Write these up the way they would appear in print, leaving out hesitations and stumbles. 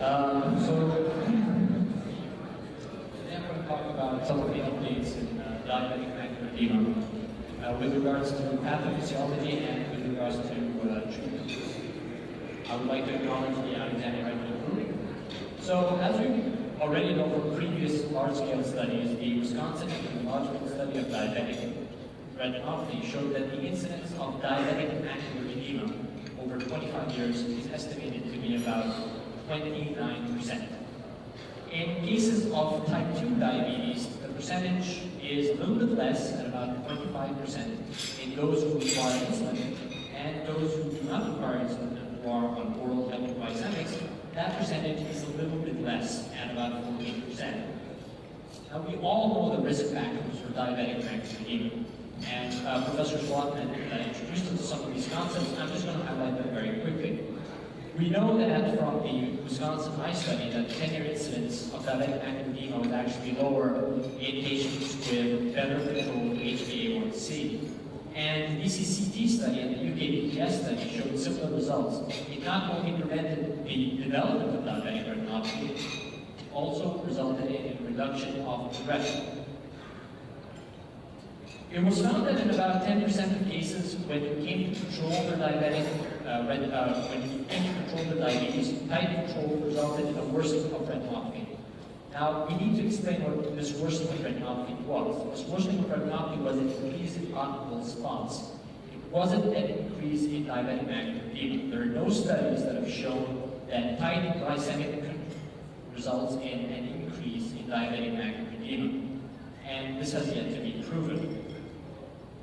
So today I'm going to talk about some of the updates in diabetic macular edema with regards to pathophysiology and with regards to treatment. I would like to acknowledge the Alexander group. So as we already know from previous large-scale studies, the Wisconsin Epidemiological Study of Diabetic Retinopathy showed that the incidence of diabetic macular edema over 25 years is estimated to be about 29%. In cases of type 2 diabetes, the percentage is a little bit less, at about 25%, in those who require insulin, and those who do not require insulin and who are on oral glycemics, that percentage is a little bit less, at about 14%. Now, we all know the risk factors for diabetic macular edema, and Professor Mohammed introduced us to some of these concepts. I'm just going to highlight them very quickly. We know that from the Wisconsin eye study that the 10-year incidence of diabetic macular edema was actually lower in patients with better controlled HbA1c. And the DCCT study and the UK-BPS study showed similar results. It not only prevented the development of diabetic retinopathy, it also resulted in a reduction of progression. It was found that in about 10% of cases, when you came to control their diabetic, diabetes, tight control resulted in a worsening of retinopathy. Now, we need to explain what this worsening of retinopathy was. This worsening of retinopathy was an increase in optical response. It wasn't an increase in diabetic macular edema. There are no studies that have shown that tight glycemic results in an increase in diabetic macular edema. And this has yet to be proven.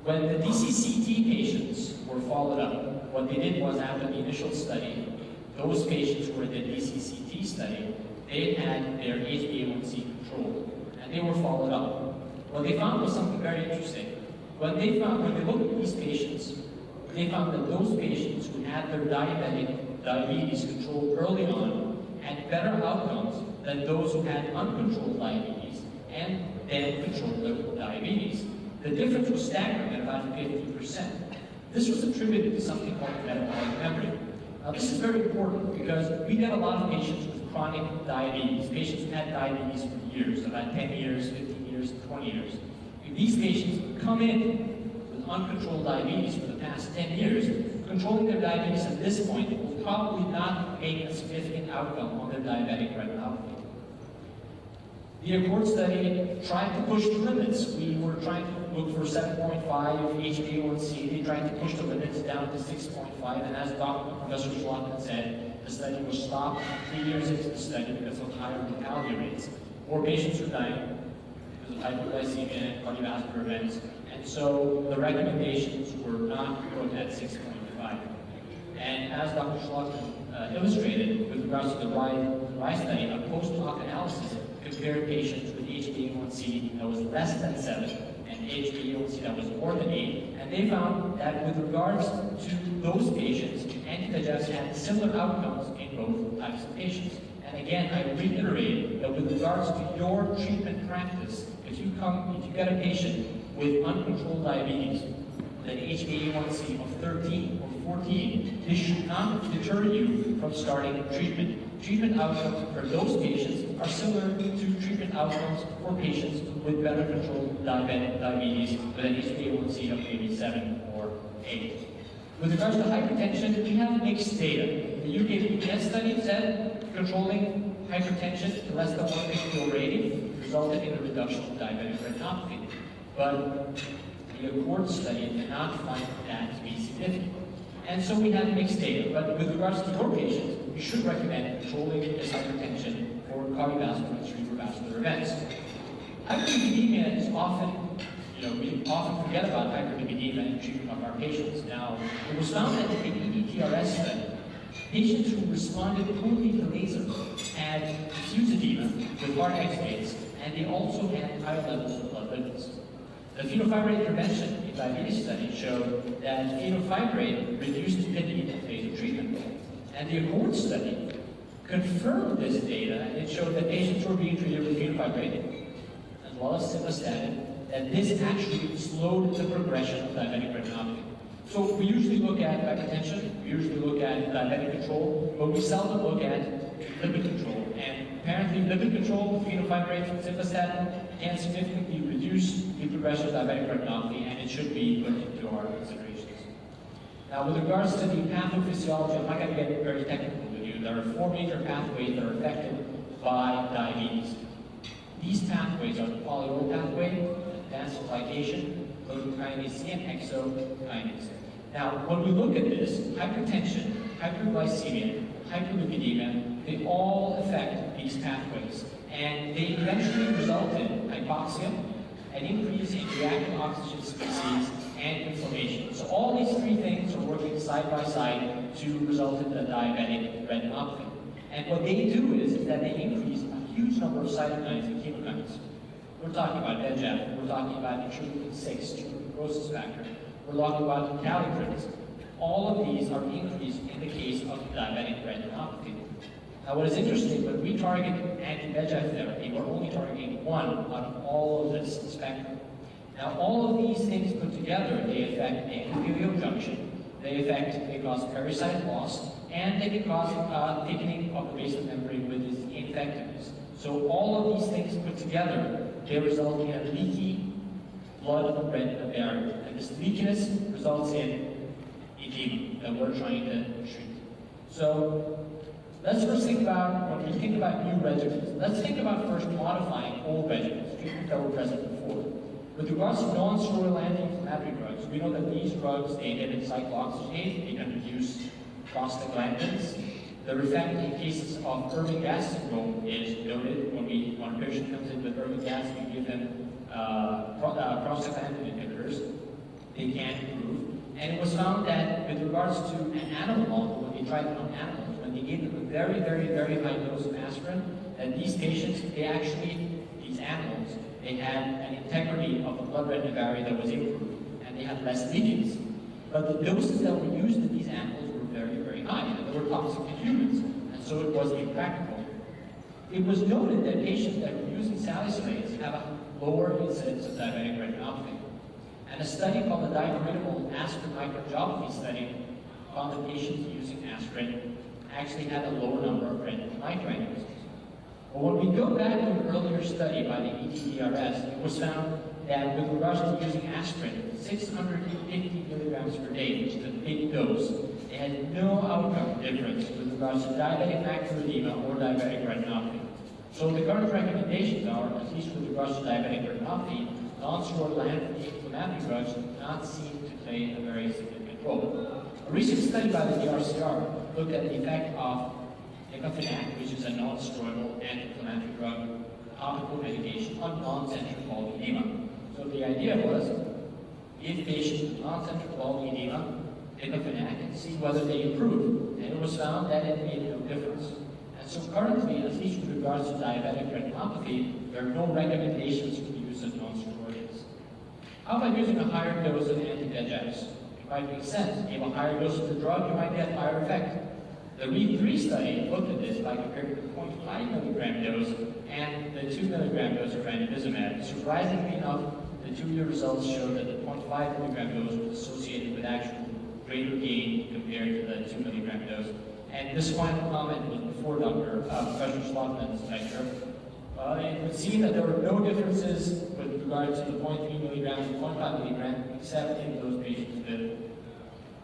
When the DCCT patients were followed up, what they did was, after the initial study, those patients who were in the DCCT study, they had their HbA1c controlled, and they were followed up. What they found was something very interesting. When they looked at these patients, they found that those patients who had their diabetes controlled early on had better outcomes than those who had uncontrolled diabetes and then controlled their diabetes. The difference was staggering at about 50%. This was attributed to something called metabolic memory. Now, this is very important because we get a lot of patients with chronic diabetes, patients who had diabetes for years, about 10 years, 15 years, 20 years. If these patients come in with uncontrolled diabetes for the past 10 years, controlling their diabetes at this point will probably not make a significant outcome on their diabetic retinopathy. The Accord study tried to push the limits. We were trying to look for 7.5 HbA1c. They tried to push the limits down to 6.5, and as Professor Mohammed said, the study was stopped 3 years into the study because of higher mortality rates. More patients were dying because of hypoglycemia and cardiovascular events, and so the recommendations were not put at 6.5. And as Dr. Mohammed illustrated, with regards to the RISE study, a post-hoc analysis compared patients with HbA1c that was less than 7 and HbA1c that was more than 8, and they found that with regards to those patients, anti-VEGFs had similar outcomes in both types of patients. And again, I reiterate that with regards to your treatment practice, if you get a patient with uncontrolled diabetes with an HbA1c of 13 or 14, this should not deter you from starting treatment. Treatment outcomes for those patients are similar to treatment outcomes for patients with better controlled diabetes with an HbA1c of maybe 7 or 8. With regards to hypertension, we have mixed data. The UK-BPS study said controlling hypertension to less than 1 mg/kg rating resulted in a reduction of diabetic retinopathy. But the Accord study did not find that to be significant. And so we have mixed data, but with regards to your patients, we should recommend controlling this hypertension for cardiovascular and cerebrovascular events. Hyperlipidemia is often, we often forget about hyperlipidemia in treatment of our patients. Now, it was found that in the ETRS study, patients who responded poorly to laser had diffuse edema with hard exudates, and they also had higher levels of blood lipids. The fenofibrate intervention in diabetes study showed that fenofibrate reduced lipid in the phase of treatment. And the Accord study confirmed this data, and it showed that patients who were being treated with fenofibrate, as well as simvastatin, that this actually slowed the progression of diabetic retinopathy. So we usually look at hypertension, we usually look at diabetic control, but we seldom look at lipid control lipid control, fenofibrate, simvastatin, can significantly reduce the progression of diabetic retinopathy, and it should be put into our considerations. Now, with regards to the pathophysiology, I'm not going to get very technical with you. There are 4 major pathways that are affected by diabetes. These pathways are the polyol pathway, advanced glycation, glucokinase C, and exokinase. Now, when we look at this, hypertension, hyperglycemia, hyperlipidemia, they all affect these pathways, and they eventually result in hypoxia, an increase in reactive oxygen species, and inflammation. So all these 3 things are working side by side to result in the diabetic retinopathy. And what they do is that they increase a huge number of cytokines and chemokines. We're talking about VEGF, we're talking about interleukin-6, tumor necrosis factor, we're talking about kallikreins. All of these are increased in the case of diabetic retinopathy. Now, what is interesting, when we target anti-VEGF therapy, we're only targeting one out of all of this spectrum. Now, all of these things put together, they affect endothelial junction, they cause pericyte loss, and they can cause thickening of the basal membrane with this ineffectiveness. So all of these things put together, they result in a leaky blood-retina barrier. And this leakiness results in edema that we're trying to treat. So let's first think about, when we think about new regimens, let's think about first modifying old regimens, treatments that were present before. With regards to non-steroidal anti-inflammatory drugs, we know that these drugs, they inhibit cyclooxygenase, they can reduce prostaglandins. The effect in cases of Irving gas syndrome is noted. When a patient comes in with Irving gas, we give them prostaglandin inhibitors. They can improve. And it was found that with regards to an animal model, when they tried it on animals, when they gave them a very, very, very high dose of aspirin, that these patients, these animals, they had an integrity of the blood-retina barrier that was improved, and they had less leakage. But the doses that were used in these animals were very, very high, and they were toxic to humans, and so it was impractical. It was noted that patients that were using salicylates have a lower incidence of diabetic retinopathy. And a study called the diabetic aspirin microangiopathy study found that patients using aspirin actually had a lower number of retinal microaneurysms. But when we go back to an earlier study by the ETDRS, it was found that with regards to using aspirin, 650 milligrams per day, which is a big dose, they had no outcome difference with regards to diabetic macular edema or diabetic retinopathy. So the current recommendations are, at least with regards to diabetic retinopathy, non-steroidal anti-inflammatory drugs do not seem to play a very significant role. A recent study by the DRCR looked at the effect of diclofenac, which is a non-steroidal anti-inflammatory drug, topical medication on non-central bulb edema. So the idea was, give patients with non-central bulb edema diclofenac and see whether they improve. And it was found that it made no difference. And so currently, at least with regards to diabetic retinopathy, there are no recommendations for the use of non-steroidals. How about using a higher dose of anti-VEGFs? It might make sense. If you have a higher dose of the drug, you might get higher effect. The READ-3 study looked at this by comparing the 0.5 milligram dose and the 2 milligram dose of ranibizumab. Surprisingly enough, the 2-year results showed that the 0.5 milligram dose was associated with actual greater gain compared to the 2 milligram dose. And this final comment was before Professor Slotman's lecture. It would seem that there were no differences with regard to the 0.3 milligram and 0.5 milligram, except in those patients with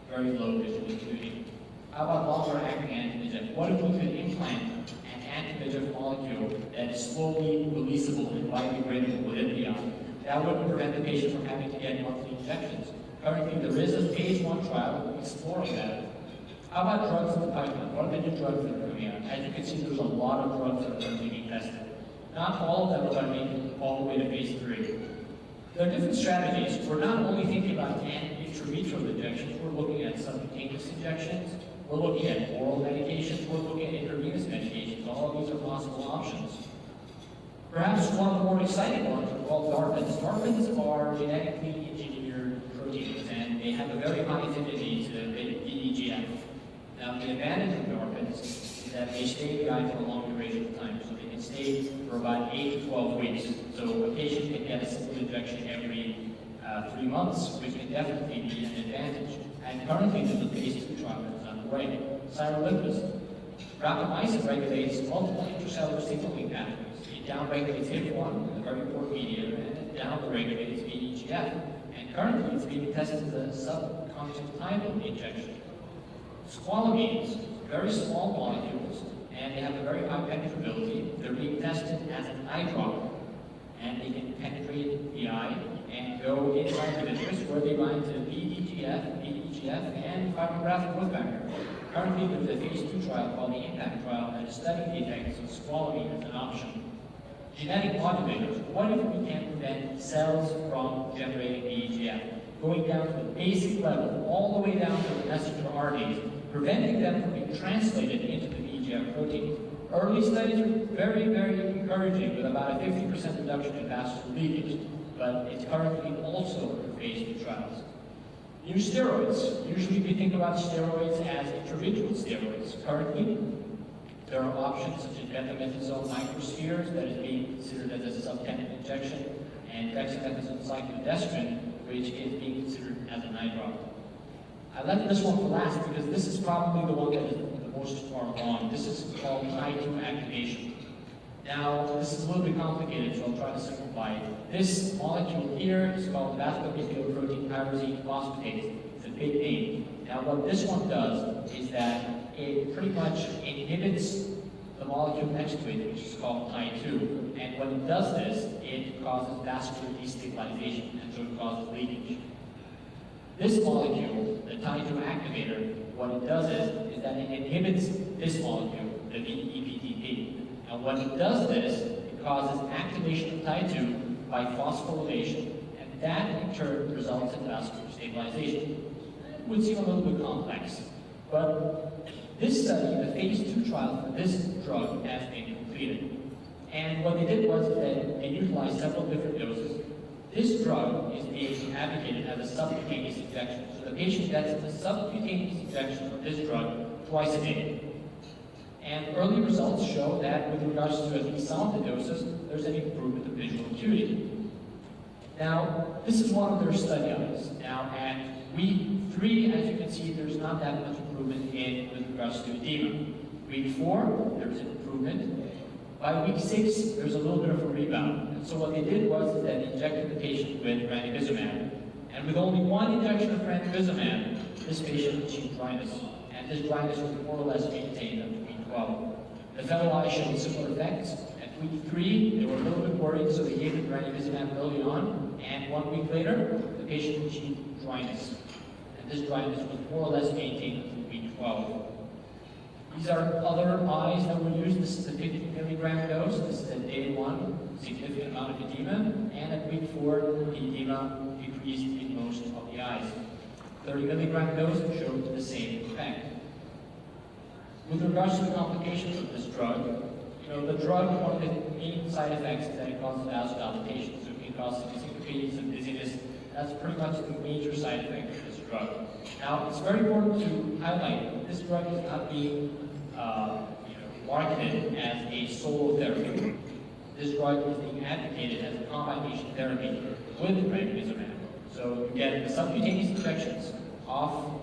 very low visual acuity. How about longer-acting anti-VEGF? What if we could implant an anti-VEGF molecule that is slowly releasable and biodegradable with Ipion? That would prevent the patient from having to get monthly injections. Currently, there is a phase 1 trial exploring that. How about drugs in the pipeline? What are the new drugs that are coming out? As you can see, there's a lot of drugs that are currently being tested. Not all of them are going to make it all the way to phase 3. There are different strategies. We're not only thinking about intravitreal injections, we're looking at subcutaneous injections, we're looking at oral medications, we're looking at intravenous medications. All of these are possible options. Perhaps one of the more exciting ones are called DARPins. DARPins are genetically engineered proteins, and they have a very high affinity to VEGF. Now, the advantage of DARPins is that they stay in the eye for a long duration of time, so they can stay for about 8 to 12 weeks. So a patient can get a single injection every 3 months, which can definitely be an advantage. And currently, there's a phase 2 trial that's underway. Sirolimus, Rapamycin regulates multiple intracellular signaling pathways. It downregulates HIF1, a very important mediator, and it downregulates VEGF. And currently, it's being tested as a subconjunctival injection. Squalamines, very small molecules, and they have a very high penetrability. They're being tested as an eye drop, and they can penetrate the eye and go inside the vitreous where they bind to VEGF, and fibroblastic growth factor. Currently, there's a phase 2 trial called the IMPACT trial that is studying the effects of squalamine as an option. Genetic modulators. What if we can prevent cells from generating VEGF? Going down to the basic level, all the way down to the messenger RNAs, preventing them from being translated into the VEGF protein. Early studies are very, very encouraging with about a 50% reduction in vascular leakage, but it's currently also in phase 2 trials. New steroids. Usually we think about steroids as intravitreal steroids. Currently, there are options such as betamethasone microspheres that is being considered as a subtenon injection, and dexamethasone cyclodextrin, which is being considered as an eye drop. I left this one for last because this is probably the one that is the most far along. This is called Tie2 activation. Now, this is a little bit complicated, so I'll try to simplify it. This molecule here is called vascular-protein tyrosine phosphatase. It's a big name. Now, what this one does is that it pretty much inhibits the molecule next to it, which is called Tie2. And when it does this, it causes vascular destabilization, and so it causes leakage. This molecule, the Tie2 activator, what it does is that it inhibits this molecule, the VEPTP. And when it does this, it causes activation of Tie2 by phosphorylation, and that in turn results in vascular stabilization. It would seem a little bit complex, but this study, the phase 2 trial for this drug, has been completed. And what they did was that they utilized several different doses. This drug is being advocated as a subcutaneous injection. So the patient gets a subcutaneous injection of this drug twice a day. And early results show that with regards to at least some of the doses, there's an improvement of visual acuity. Now, this is one of their study eyes. Now, at week 3, as you can see, there's not that much improvement with regards to edema. Week 4, there's an improvement. By week 6, there's a little bit of a rebound. And so what they did was that they injected the patient with ranibizumab. And with only one injection of ranibizumab, this patient achieved dryness. And this dryness was more or less maintained up to week 12. The fellow eye showed similar effects. At week 3, they were a little bit worried, so they gave him ranibizumab early on. And 1 week later, the patient achieved dryness. And this dryness was more or less maintained until week 12. These are other eyes that were used. This is the 50 milligram dose. This is at day 1, significant amount of edema. And at week 4, the edema decreased in most of the eyes. 30 milligram dose showed the same effect. With regards to the complications of this drug, the drug, one of the main side effects is that it causes vasodilation. So it can cause syncope, some dizziness. That's pretty much the major side effect of this drug. Now, it's very important to highlight that this drug is not being marketed as a solo therapy. This drug is being advocated as a combination therapy with ranibizumab. So you get the subcutaneous injections of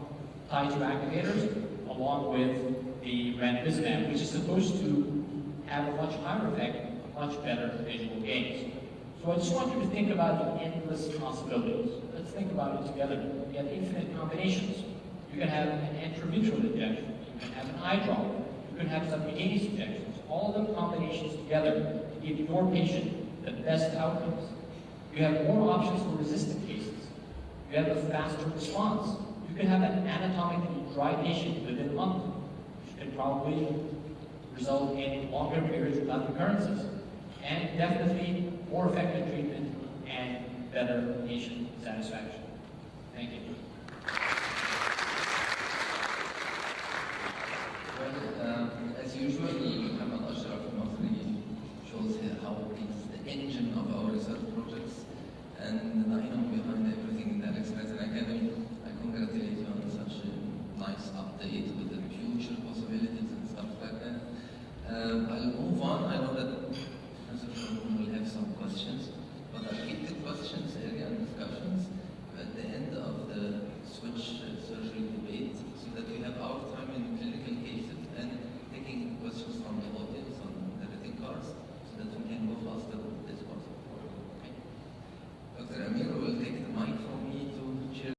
Tie2 activators along with the ranibizumab, which is supposed to have a much higher effect, much better visual gains. So I just want you to think about the endless possibilities. Let's think about it together. You have infinite combinations. You can have an intravitreal injection. You can have an eye drop. You can have subcutaneous injections. All of them combinations together to give your patient the best outcomes. You have more options for resistant cases. You have a faster response. You can have an anatomically dry patient within a month, which can probably result in longer periods without recurrences. And definitely more effective treatment and better patient satisfaction. Thank you. Well, as usual, Mohammed Ashraf shows here how it's the engine of our research projects, and I know behind everything that expressed in academy. I congratulate you on such a nice update with the future possibilities and stuff like that. I'll move on. I know that will have some questions, but I'll keep the questions area and discussions at the end of the switch surgery debate so that we have our time in clinical cases and take taking questions from the audience.